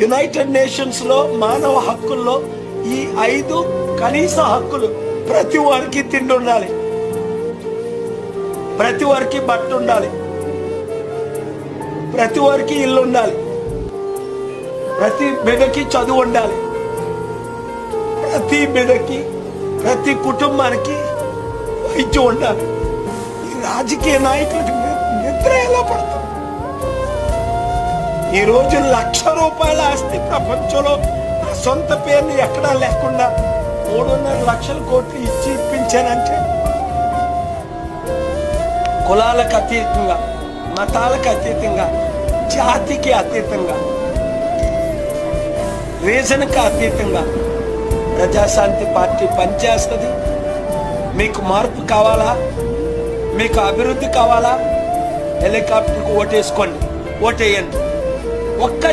United nations లో మానవ హక్కుల్లో ఈ 5 కనీస హక్కులు: ప్రతి వారికి తిండి ఉండాలి, ప్రతి వారికి బట్ట ఉండాలి, ప్రతి వారికి ఇల్లు ఉండాలి, ప్రతి బిడ్డకి చదువు ఉండాలి, ప్రతి బిడ్డకి ప్రతి కుటుంబానికి వైద్యం ఉండాలి. ఈ రాజకీయ నాయకులకు నిద్ర ఎలా పడుతుంది? ఈ రోజు ₹1,00,000 ఆస్తి ప్రపంచంలో సొంత పేరుని ఎక్కడా లేకుండా 3.5 లక్షల కోట్లు ఇచ్చి ఇప్పించానంటే, కులాలకు అతీతంగా, మతాలకు అతీతంగా, జాతికి అతీతంగా, రీజన్కి అతీతంగా ప్రజాశాంతి పార్టీ పనిచేస్తుంది. మీకు మార్పు కావాలా? మీకు అభివృద్ధి కావాలా? హెలికాప్టర్కి ఓటేసుకోండి, ఓటేయండి. ఒక్క